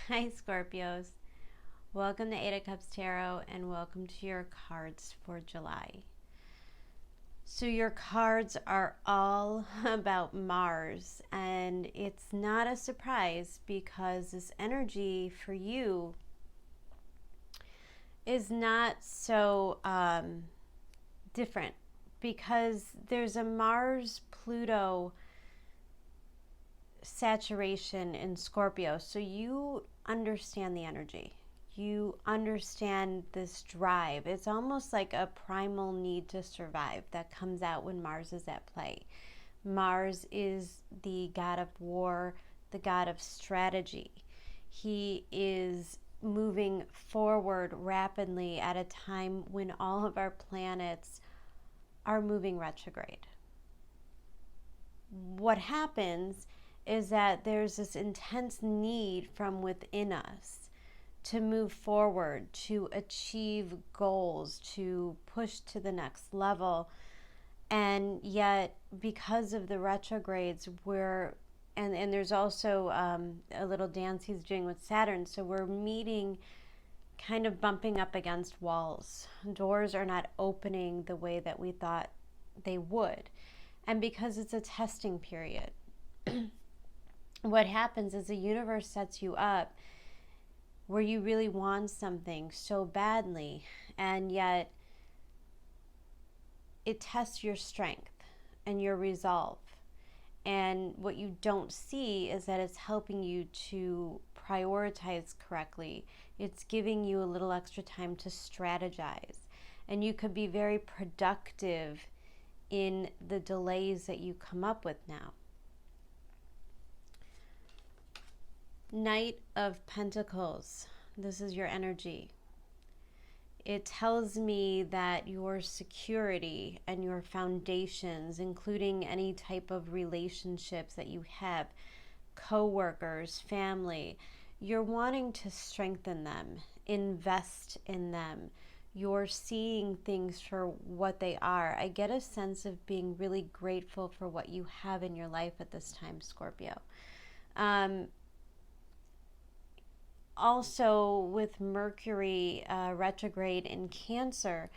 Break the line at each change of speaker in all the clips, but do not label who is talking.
Hi, Scorpios. Welcome to Eight of Cups Tarot and welcome to your cards for July. So your cards are all about Mars, and it's not a surprise because this energy for you is not so different, because there's a Mars-Pluto saturation in Scorpio. So you understand the energy. You understand this drive. It's almost like a primal need to survive that comes out when Mars is at play. Mars is the god of war, the god of strategy. He is moving forward rapidly at a time when all of our planets are moving retrograde. What happens is that there's this intense need from within us to move forward, to achieve goals, to push to the next level. And yet, because of the retrogrades, and there's also a little dance he's doing with Saturn, so we're meeting, kind of bumping up against walls. Doors are not opening the way that we thought they would. And because it's a testing period, what happens is the universe sets you up where you really want something so badly, and yet it tests your strength and your resolve. And what you don't see is that it's helping you to prioritize correctly. It's giving you a little extra time to strategize. And you could be very productive in the delays that you come up with now. Knight of Pentacles. This is your energy. It tells me that your security and your foundations, including any type of relationships that you have, co-workers, family, you're wanting to strengthen them, invest in them. You're seeing things for what they are. I get a sense of being really grateful for what you have in your life at this time, Scorpio. Also, with Mercury retrograde in Cancer,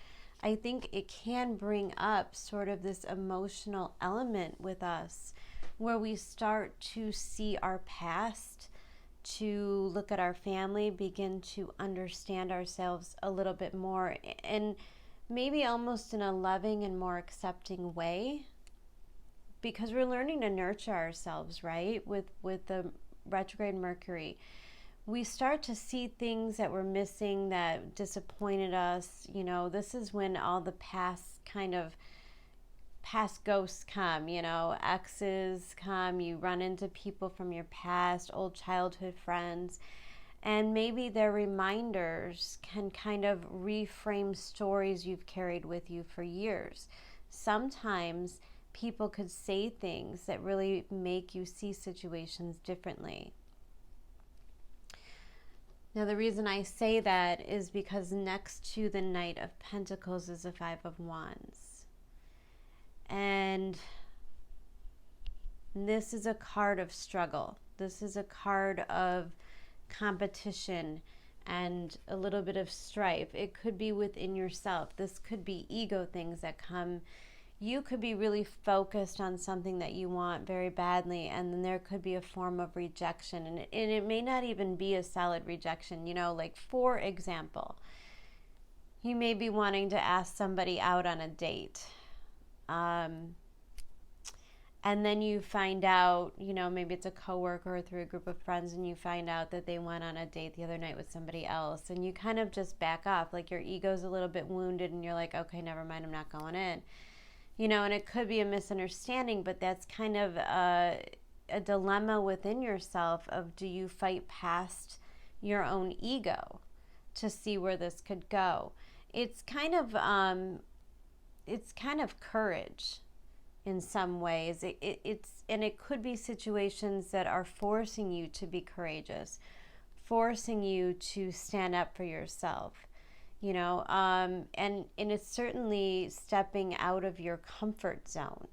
I think it can bring up sort of this emotional element with us where we start to see our past, to look at our family, begin to understand ourselves a little bit more, and maybe almost in a loving and more accepting way, because we're learning to nurture ourselves, right? With the retrograde Mercury, we start to see things that we're missing, that disappointed us. You know, this is when all the past ghosts come, you know, exes come, you run into people from your past, old childhood friends, and maybe their reminders can kind of reframe stories you've carried with you for years. Sometimes people could say things that really make you see situations differently. Now, the reason I say that is because next to the Knight of Pentacles is the Five of Wands. And this is a card of struggle. This is a card of competition and a little bit of strife. It could be within yourself. This could be ego things that come. You could be really focused on something that you want very badly, and then there could be a form of rejection, and it may not even be a solid rejection. You know, like, for example, you may be wanting to ask somebody out on a date, and then you find out, you know, maybe it's a coworker or through a group of friends, and you find out that they went on a date the other night with somebody else, and you kind of just back off, like your ego's a little bit wounded, and you're like, okay, never mind, I'm not going in. You know, and it could be a misunderstanding, but that's kind of a dilemma within yourself of, do you fight past your own ego to see where this could go? It's kind of courage in some ways. And it could be situations that are forcing you to be courageous, forcing you to stand up for yourself. You know, and it's certainly stepping out of your comfort zone.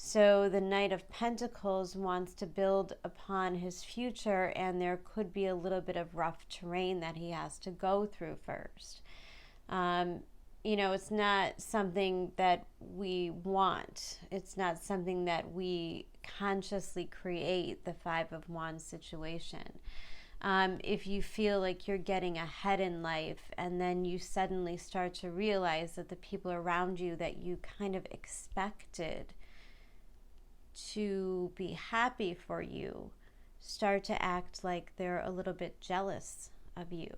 So the Knight of Pentacles wants to build upon his future, and there could be a little bit of rough terrain that he has to go through first. It's not something that we want. It's not something that we consciously create, the Five of Wands situation. If you feel like you're getting ahead in life and then you suddenly start to realize that the people around you that you kind of expected to be happy for you start to act like they're a little bit jealous of you.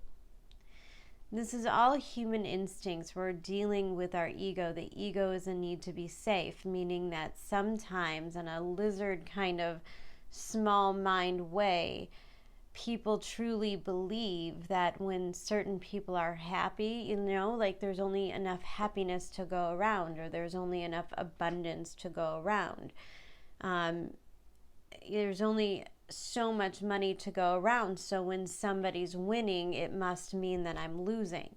This is all human instincts. We're dealing with our ego. The ego is a need to be safe, meaning that sometimes in a lizard kind of small mind way, people truly believe that when certain people are happy, like there's only enough happiness to go around, or there's only enough abundance to go around. There's only so much money to go around, so when somebody's winning, it must mean that I'm losing.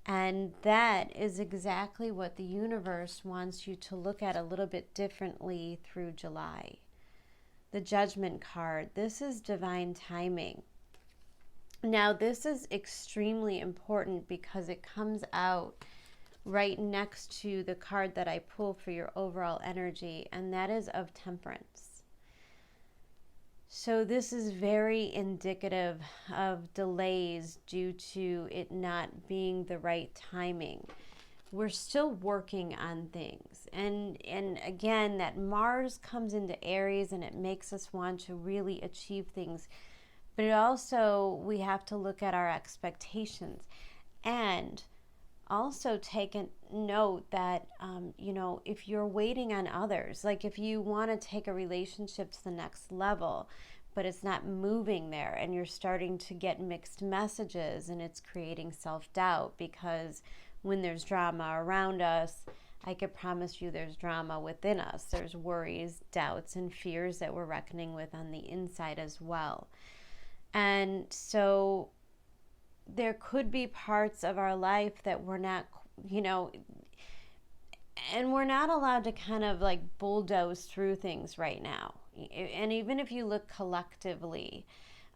And that is exactly what the universe wants you to look at a little bit differently through July. The Judgment card, this is divine timing. Now, this is extremely important because it comes out right next to the card that I pull for your overall energy, and that is of Temperance. So this is very indicative of delays due to it not being the right timing. We're still working on things. And again, that Mars comes into Aries and it makes us want to really achieve things. But it also, we have to look at our expectations. And also take a note that, if you're waiting on others, like if you want to take a relationship to the next level, but it's not moving there and you're starting to get mixed messages and it's creating self-doubt, because when there's drama around us, I could promise you there's drama within us. There's worries, doubts, and fears that we're reckoning with on the inside as well. And so there could be parts of our life that we're not, and we're not allowed to kind of like bulldoze through things right now. And even if you look collectively,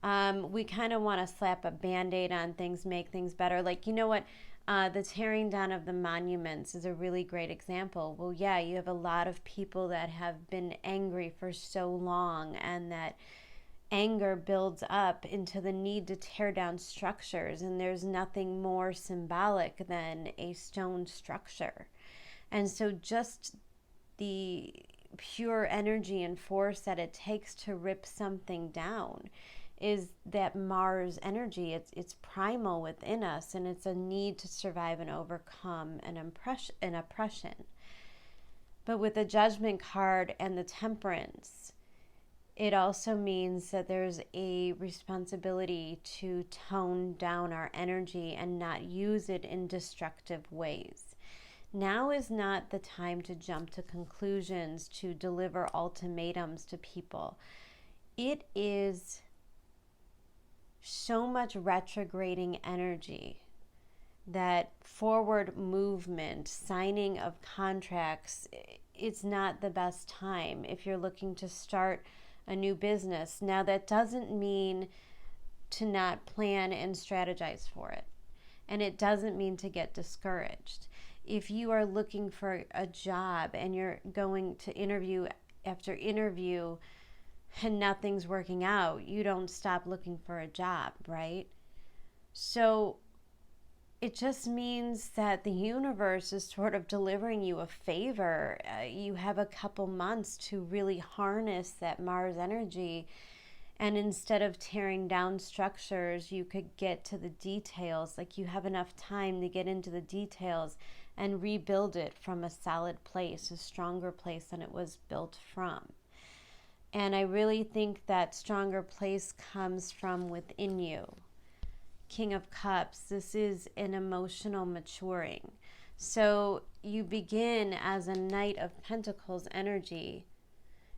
we kind of want to slap a Band-Aid on things, make things better. Like, the tearing down of the monuments is a really great example. Well, yeah, you have a lot of people that have been angry for so long, and that anger builds up into the need to tear down structures, and there's nothing more symbolic than a stone structure. And so just the pure energy and force that it takes to rip something down is that Mars energy. It's primal within us, and it's a need to survive and overcome an oppression. But with the Judgment card and the Temperance, it also means that there's a responsibility to tone down our energy and not use it in destructive ways. Now is not the time to jump to conclusions, to deliver ultimatums to people. It is so much retrograding energy that forward movement, signing of contracts, it's not the best time if you're looking to start a new business. Now, that doesn't mean to not plan and strategize for it. And it doesn't mean to get discouraged. If you are looking for a job and you're going to interview after interview and nothing's working out, you don't stop looking for a job, right? So it just means that the universe is sort of delivering you a favor. You have a couple months to really harness that Mars energy. And instead of tearing down structures, you could get to the details. Like, you have enough time to get into the details and rebuild it from a solid place, a stronger place than it was built from. And I really think that stronger place comes from within you. King of Cups, this is an emotional maturing. So you begin as a Knight of Pentacles energy,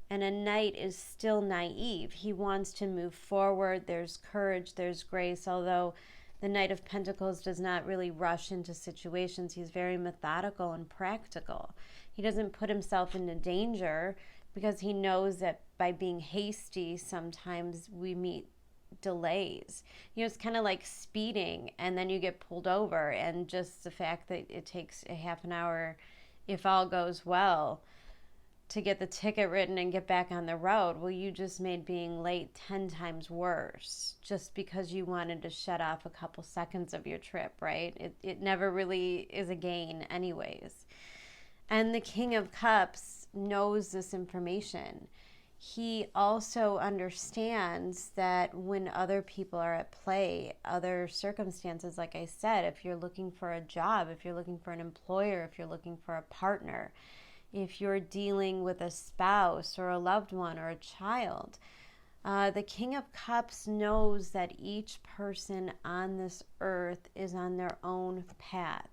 and a knight is still naive. He wants to move forward. There's courage, there's grace, although The Knight of Pentacles does not really rush into situations. He's very methodical and practical. He doesn't put himself into danger because he knows that by being hasty, sometimes we meet delays. It's kind of like speeding and then you get pulled over, and just the fact that it takes a half an hour, if all goes well, to get the ticket written and get back on the road. Well, you just made being late 10 times worse just because you wanted to shut off a couple seconds of your trip, right? It never really is a gain anyways. And the King of Cups knows this information. He also understands that when other people are at play, other circumstances, like I said, if you're looking for a job, if you're looking for an employer, if you're looking for a partner, if you're dealing with a spouse or a loved one or a child, the King of Cups knows that each person on this earth is on their own path.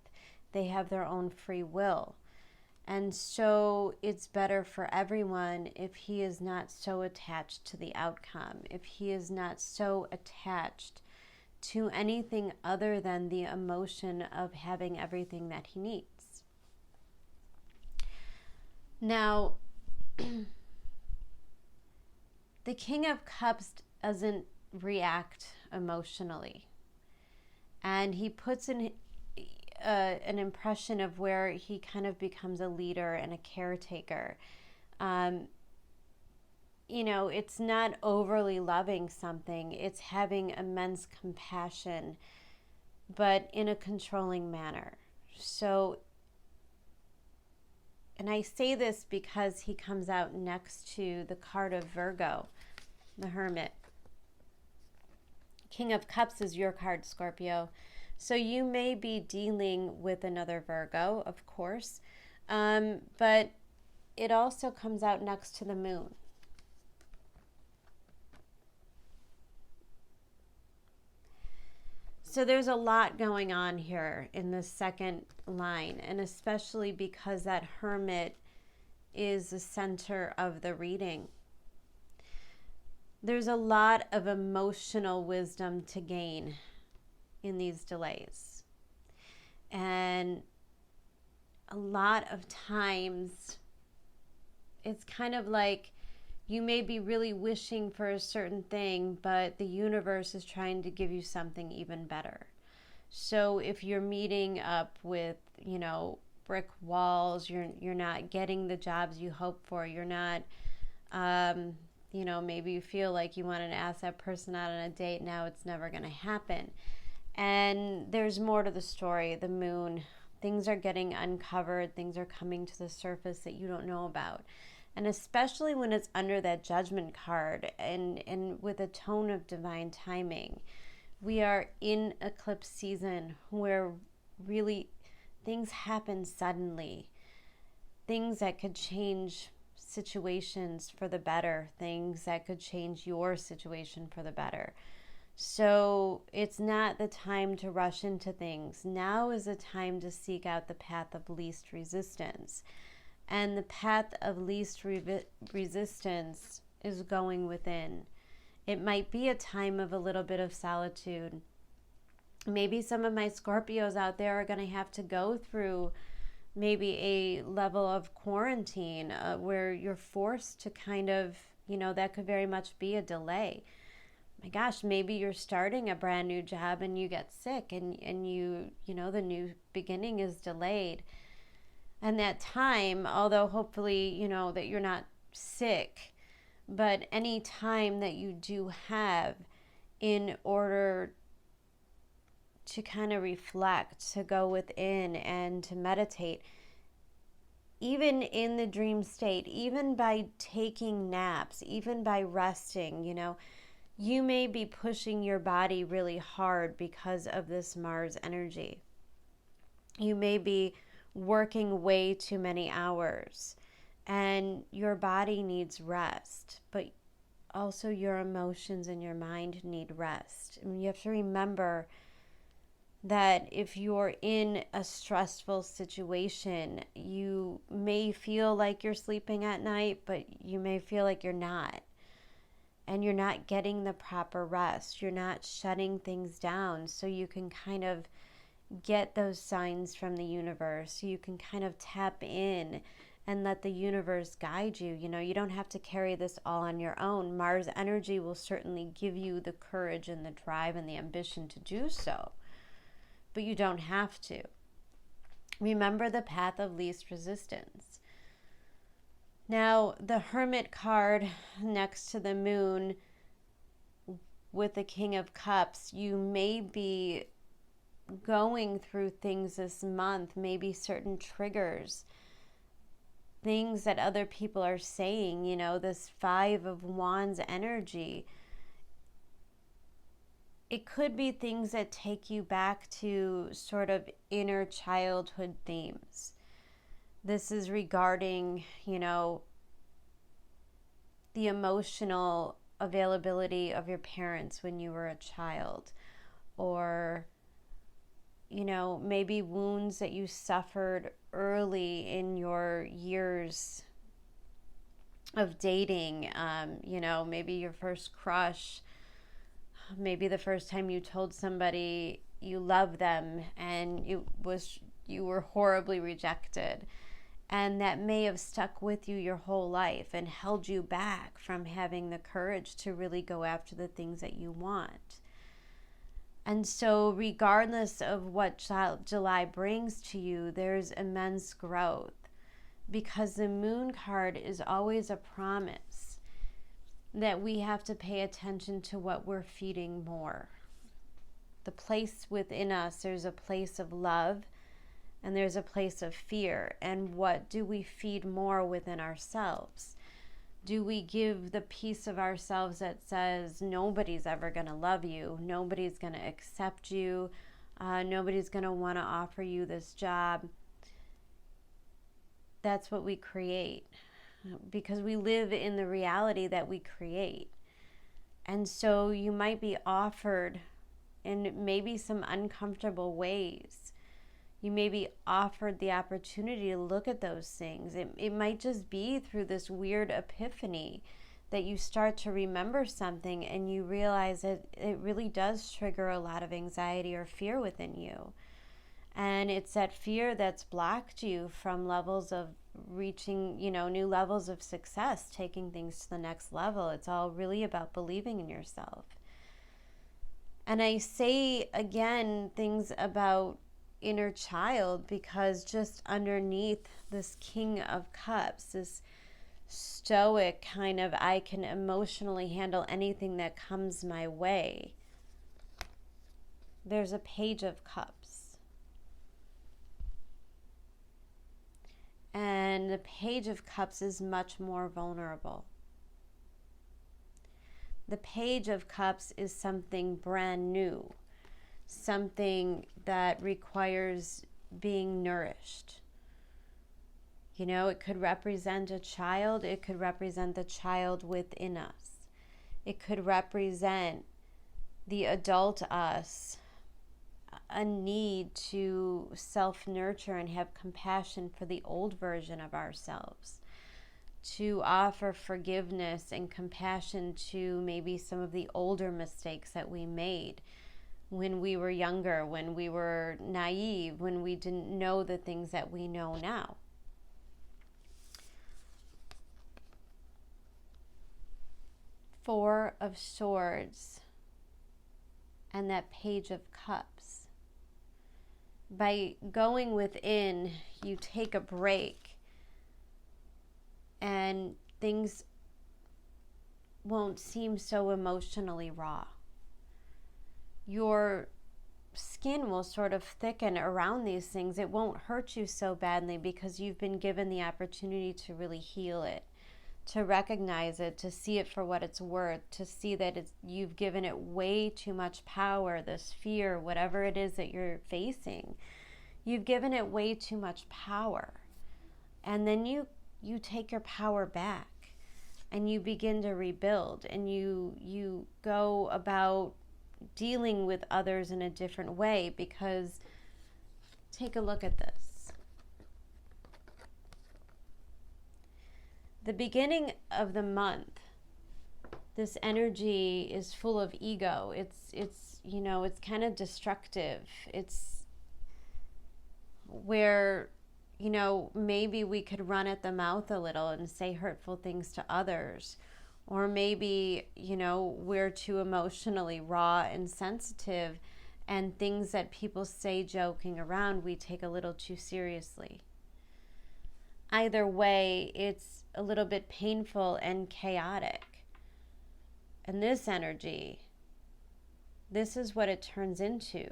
They have their own free will. And so it's better for everyone if he is not so attached to the outcome, if he is not so attached to anything other than the emotion of having everything that he needs. Now, the King of Cups doesn't react emotionally. And he puts in an impression of where he kind of becomes a leader and a caretaker. It's not overly loving something. It's having immense compassion, but in a controlling manner. So, and I say this because he comes out next to the card of Virgo, the Hermit. King of Cups is your card, Scorpio. So you may be dealing with another Virgo, of course, but it also comes out next to the Moon. So there's a lot going on here in the second line, and especially because that Hermit is the center of the reading. There's a lot of emotional wisdom to gain in these delays. And a lot of times it's kind of like you may be really wishing for a certain thing, but the universe is trying to give you something even better. So if you're meeting up with, brick walls, you're not getting the jobs you hope for, you're not, maybe you feel like you wanted to ask that person out on a date, now it's never going to happen. And there's more to the story. The Moon, things are getting uncovered, things are coming to the surface that you don't know about. And especially when it's under that Judgment card and with a tone of divine timing. We are in eclipse season where really things happen suddenly. Things that could change situations for the better. Things that could change your situation for the better. So it's not the time to rush into things. Now is the time to seek out the path of least resistance. And the path of least resistance is going within. It might be a time of a little bit of solitude. Maybe some of my Scorpios out there are going to have to go through maybe a level of quarantine where you're forced to kind of, that could very much be a delay. My gosh, maybe you're starting a brand new job and you get sick and the new beginning is delayed. And that time, although hopefully, that you're not sick, but any time that you do have in order to kind of reflect, to go within and to meditate, even in the dream state, even by taking naps, even by resting, you may be pushing your body really hard because of this Mars energy. You may be working way too many hours and your body needs rest, but also your emotions and your mind need rest. You have to remember that if you're in a stressful situation, you may feel like you're sleeping at night, but you may feel like you're not. and you're not getting the proper rest. You're not shutting things down so you can kind of get those signs from the universe, so you can kind of tap in and let the universe guide you. You know, you don't have to carry this all on your own. Mars energy will certainly give you the courage and the drive and the ambition to do so, but you don't have to. Remember the path of least resistance. Now, the Hermit card next to the Moon with the King of Cups, you may be going through things this month, maybe certain triggers, things that other people are saying, you know, this Five of Wands energy. It could be things that take you back to sort of inner childhood themes. This is regarding, you know, the emotional availability of your parents when you were a child, or, you know, maybe wounds that you suffered early in your years of dating, you know, maybe your first crush, maybe the first time you told somebody you love them and you were horribly rejected. And that may have stuck with you your whole life and held you back from having the courage to really go after the things that you want. And so regardless of what July brings to you, there's immense growth, because the Moon card is always a promise that we have to pay attention to what we're feeding more. The place within us, there's a place of love, and there's a place of fear. And what do we feed more within ourselves? Do we give the piece of ourselves that says nobody's ever going to love you, nobody's going to accept you, nobody's going to want to offer you this job? That's what we create, because we live in the reality that we create. And so you might be offered in maybe some uncomfortable ways. You may be offered the opportunity to look at those things. It might just be through this weird epiphany that you start to remember something and you realize that it really does trigger a lot of anxiety or fear within you. And it's that fear that's blocked you from levels of reaching, you know, new levels of success, taking things to the next level. It's all really about believing in yourself. And I say, again, things about inner child, because just underneath this King of Cups, this stoic kind of, I can emotionally handle anything that comes my way, there's a Page of Cups. And the Page of Cups is much more vulnerable. The Page of Cups is something brand new, something that requires being nourished. You know, it could represent a child. It could represent the child within us. It could represent the adult us, a need to self-nurture and have compassion for the old version of ourselves, to offer forgiveness and compassion to maybe some of the older mistakes that we made when we were younger, when we were naive, when we didn't know the things that we know now. Four of Swords and that Page of Cups. By going within, you take a break and things won't seem so emotionally raw. Your skin will sort of thicken around these things. It won't hurt you so badly because you've been given the opportunity to really heal it, to recognize it, to see it for what it's worth, to see that you've given it way too much power, this fear, whatever it is that you're facing. You've given it way too much power. And then you take your power back and you begin to rebuild, and you go about dealing with others in a different way, because take a look at this. The beginning of the month, this energy is full of ego. It's you know, it's kind of destructive. It's where, you know, maybe we could run at the mouth a little and say hurtful things to others. Or maybe, you know, we're too emotionally raw and sensitive, and things that people say joking around, we take a little too seriously. Either way, it's a little bit painful and chaotic. And this energy, this is what it turns into.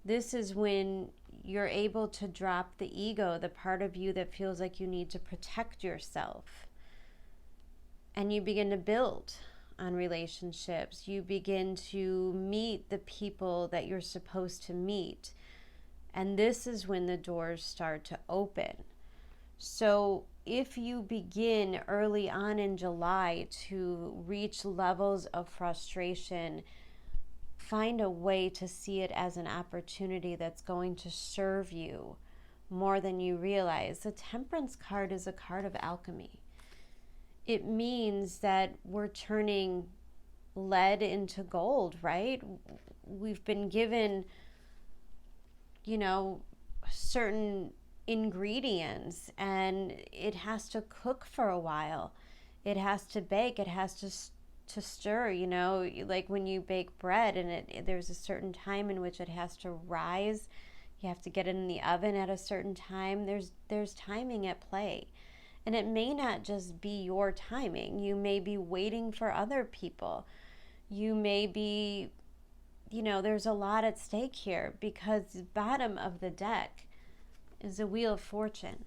This is when you're able to drop the ego, the part of you that feels like you need to protect yourself. And you begin to build on relationships. You begin to meet the people that you're supposed to meet. And this is when the doors start to open. So if you begin early on in July to reach levels of frustration, find a way to see it as an opportunity that's going to serve you more than you realize. The Temperance card is a card of alchemy. It means that we're turning lead into gold, right? We've been given, you know, certain ingredients, and it has to cook for a while. It has to bake. It has to stir, you know, like when you bake bread, and there's a certain time in which it has to rise. You have to get it in the oven at a certain time. There's timing at play. And it may not just be your timing. You may be waiting for other people. You may be, you know, there's a lot at stake here, because the bottom of the deck is the Wheel of Fortune.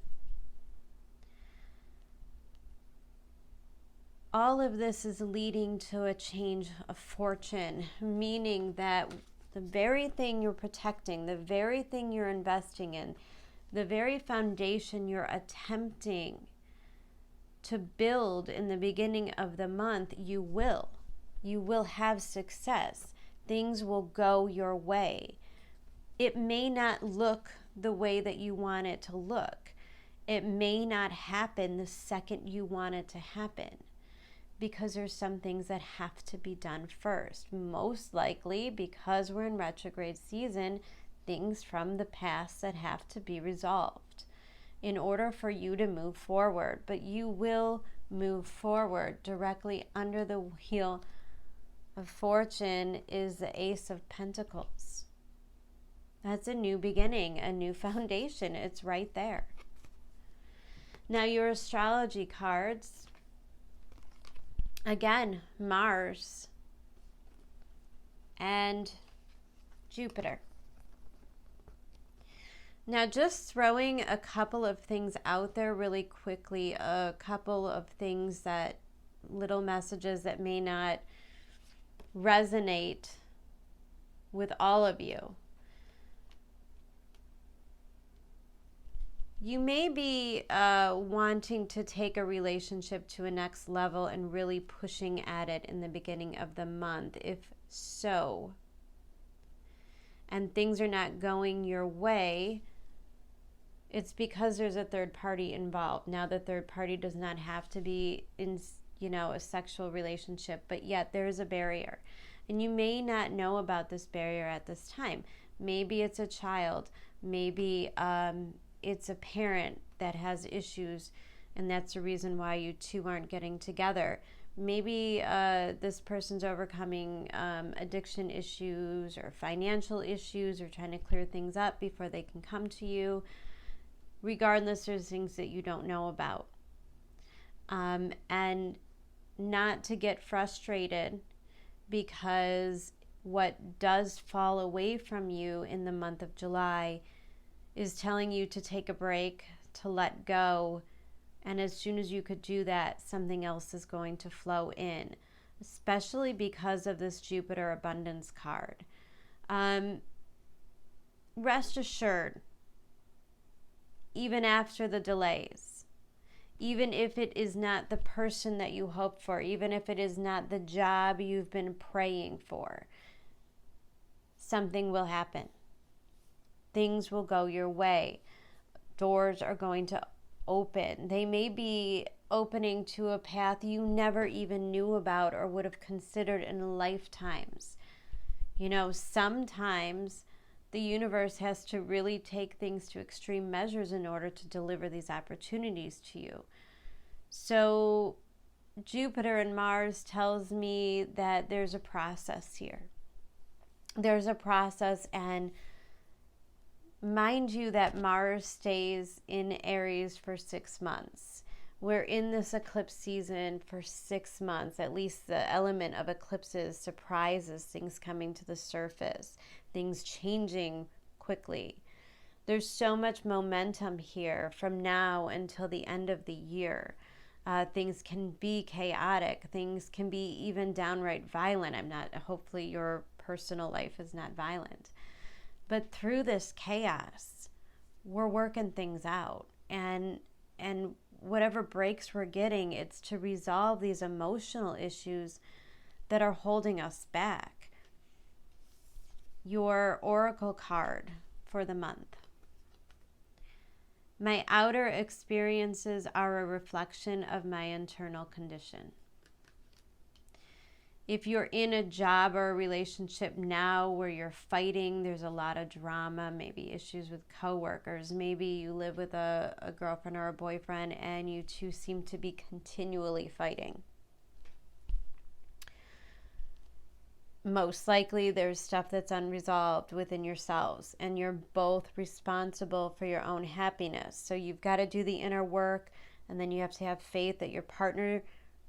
All of this is leading to a change of fortune, meaning that the very thing you're protecting, the very thing you're investing in, the very foundation you're attempting to build in the beginning of the month, you will have success. Things will go your way. It may not look the way that you want it to look. It may not happen the second you want it to happen, because there's some things that have to be done first. Most likely because we're in retrograde season, things from the past that have to be resolved in order for you to move forward. But you will move forward. Directly under the Wheel of Fortune is the Ace of Pentacles. That's a new beginning, a new foundation. It's right there. Now your astrology cards, again, Mars and Jupiter. Now, just throwing a couple of things out there really quickly, a couple of things that, little messages that may not resonate with all of you. You may be wanting to take a relationship to a next level and really pushing at it in the beginning of the month. If so, and things are not going your way, it's because there's a third party involved. Now, the third party does not have to be in, you know, a sexual relationship, but yet there is a barrier. And you may not know about this barrier at this time. Maybe it's a child. Maybe it's a parent that has issues, and that's the reason why you two aren't getting together. Maybe this person's overcoming addiction issues or financial issues, or trying to clear things up before they can come to you. Regardless, there's things that you don't know about. And not to get frustrated, because what does fall away from you in the month of July is telling you to take a break, to let go. And as soon as you could do that, something else is going to flow in, especially because of this Jupiter abundance card. Rest assured, even after the delays, even if it is not the person that you hoped for, even if it is not the job you've been praying for, something will happen. Things will go your way. Doors are going to open. They may be opening to a path you never even knew about or would have considered in lifetimes. You know, sometimes the universe has to really take things to extreme measures in order to deliver these opportunities to you. So Jupiter and Mars tells me that there's a process here. There's a process, and mind you that Mars stays in Aries for 6 months. We're in this eclipse season for 6 months. At least the element of eclipses, surprises, things coming to the surface, things changing quickly. There's so much momentum here from now until the end of the year. Things can be chaotic. Things can be even downright violent. Hopefully your personal life is not violent. But through this chaos, we're working things out. And whatever breaks we're getting, it's to resolve these emotional issues that are holding us back. Your oracle card for the month. My outer experiences are a reflection of my internal condition. If you're in a job or a relationship now where you're fighting, there's a lot of drama, maybe issues with coworkers, maybe you live with a girlfriend or a boyfriend and you two seem to be continually fighting. Most likely there's stuff that's unresolved within yourselves, and you're both responsible for your own happiness. So you've got to do the inner work, and then you have to have faith that your partner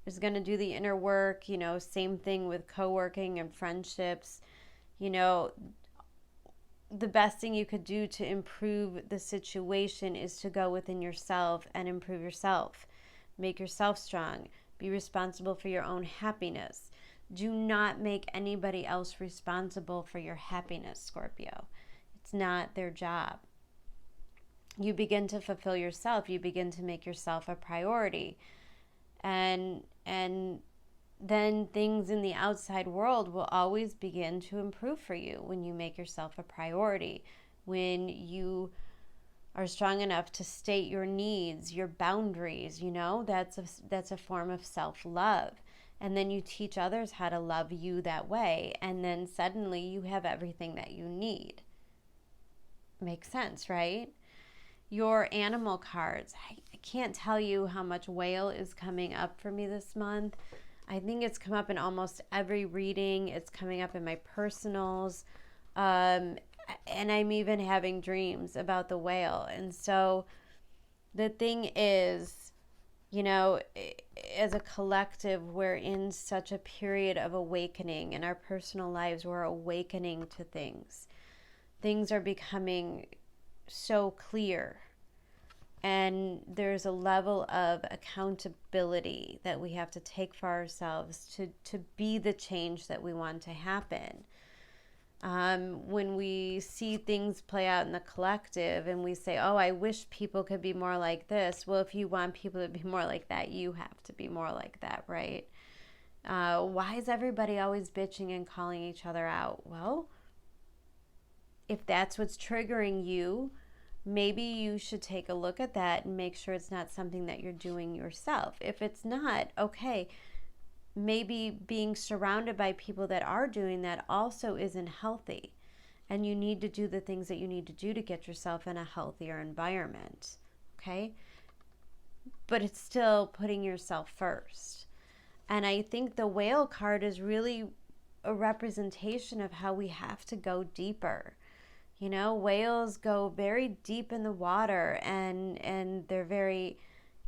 is going to do the inner work. You know, same thing with co-working and friendships. You know, the best thing you could do to improve the situation is to go within yourself and improve yourself. Make yourself strong. Be responsible for your own happiness. Do not make anybody else responsible for your happiness, Scorpio. It's not their job. You begin to fulfill yourself. You begin to make yourself a priority. And then things in the outside world will always begin to improve for you when you make yourself a priority, when you are strong enough to state your needs, your boundaries. You know, that's a form of self-love. And then you teach others how to love you that way. And then suddenly you have everything that you need. Makes sense, right? Your animal cards. I can't tell you how much whale is coming up for me this month. I think it's come up in almost every reading. It's coming up in my personals. And I'm even having dreams about the whale. And so the thing is, you know, as a collective, we're in such a period of awakening. In our personal lives, we're awakening to things. Things are becoming so clear. And there's a level of accountability that we have to take for ourselves to be the change that we want to happen. When we see things play out in the collective and we say, oh, I wish people could be more like this. Well, if you want people to be more like that, you have to be more like that, right? Why is everybody always bitching and calling each other out? Well, if that's what's triggering you, maybe you should take a look at that and make sure it's not something that you're doing yourself. If it's not, okay, maybe being surrounded by people that are doing that also isn't healthy. And you need to do the things that you need to do to get yourself in a healthier environment. Okay? But it's still putting yourself first. And I think the whale card is really a representation of how we have to go deeper. You know, whales go very deep in the water and they're very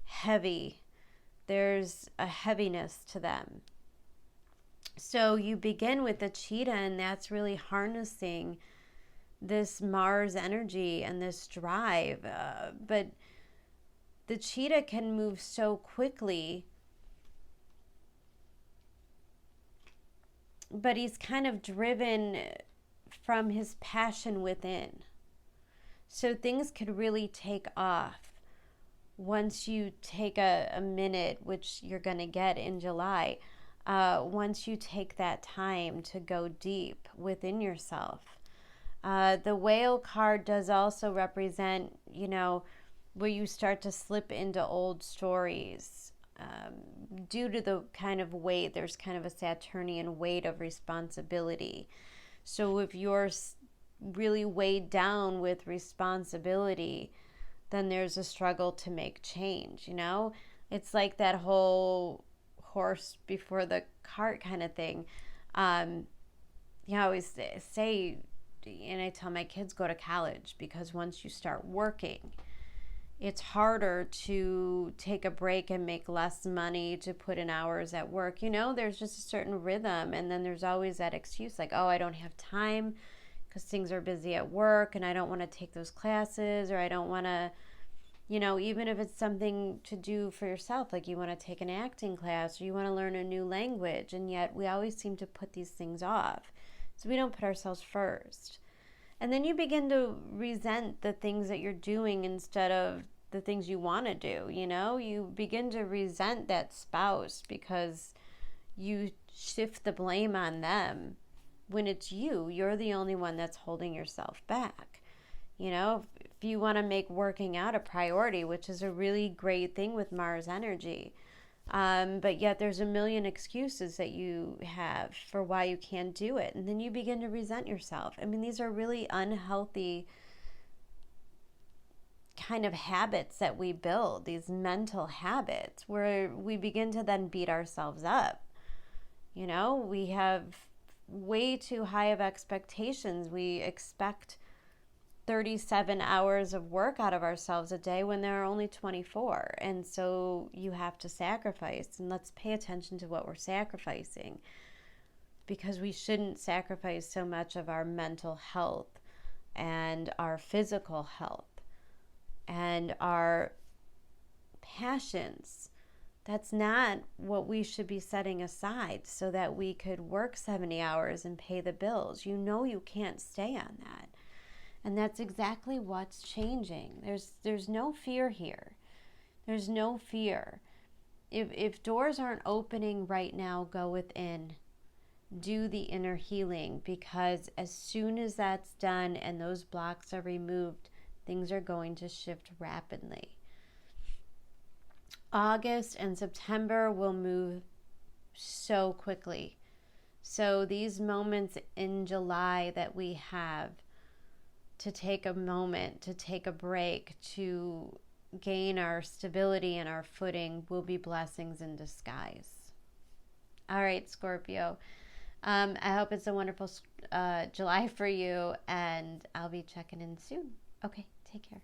heavy. There's a heaviness to them. So you begin with the cheetah, and that's really harnessing this Mars energy and this drive. But the cheetah can move so quickly, but he's kind of driven from his passion within. So things could really take off once you take a minute, which you're going to get in July, once you take that time to go deep within yourself. The whale card does also represent, you know, where you start to slip into old stories. due to the kind of weight, there's kind of a Saturnian weight of responsibility. So if you're really weighed down with responsibility, then there's a struggle to make change, you know? It's like that whole horse before the cart kind of thing. I always say, and I tell my kids, go to college, because once you start working, it's harder to take a break and make less money to put in hours at work. You know, there's just a certain rhythm, and then there's always that excuse like, oh, I don't have time because things are busy at work and I don't want to take those classes, or I don't want to, you know, even if it's something to do for yourself, like you want to take an acting class or you want to learn a new language, and yet we always seem to put these things off. So we don't put ourselves first. And then you begin to resent the things that you're doing instead of the things you want to do, you know? You begin to resent that spouse because you shift the blame on them when it's you. You're the only one that's holding yourself back. You know, if you want to make working out a priority, which is a really great thing with Mars energy, but yet there's a million excuses that you have for why you can't do it. And then you begin to resent yourself. I mean, these are really unhealthy kind of habits that we build, these mental habits where we begin to then beat ourselves up. You know, we have way too high of expectations. We expect 37 hours of work out of ourselves a day when there are only 24. And so you have to sacrifice, and let's pay attention to what we're sacrificing, because we shouldn't sacrifice so much of our mental health and our physical health and our passions. That's not what we should be setting aside so that we could work 70 hours and pay the bills. You know, you can't stay on that. And that's exactly what's changing. There's no fear here. There's no fear. If doors aren't opening right now, go within. Do the inner healing, because as soon as that's done and those blocks are removed, things are going to shift rapidly. August and September will move so quickly. So these moments in July that we have to take a moment, to take a break, to gain our stability and our footing will be blessings in disguise. All right, Scorpio. I hope it's a wonderful July for you, and I'll be checking in soon. Okay, take care.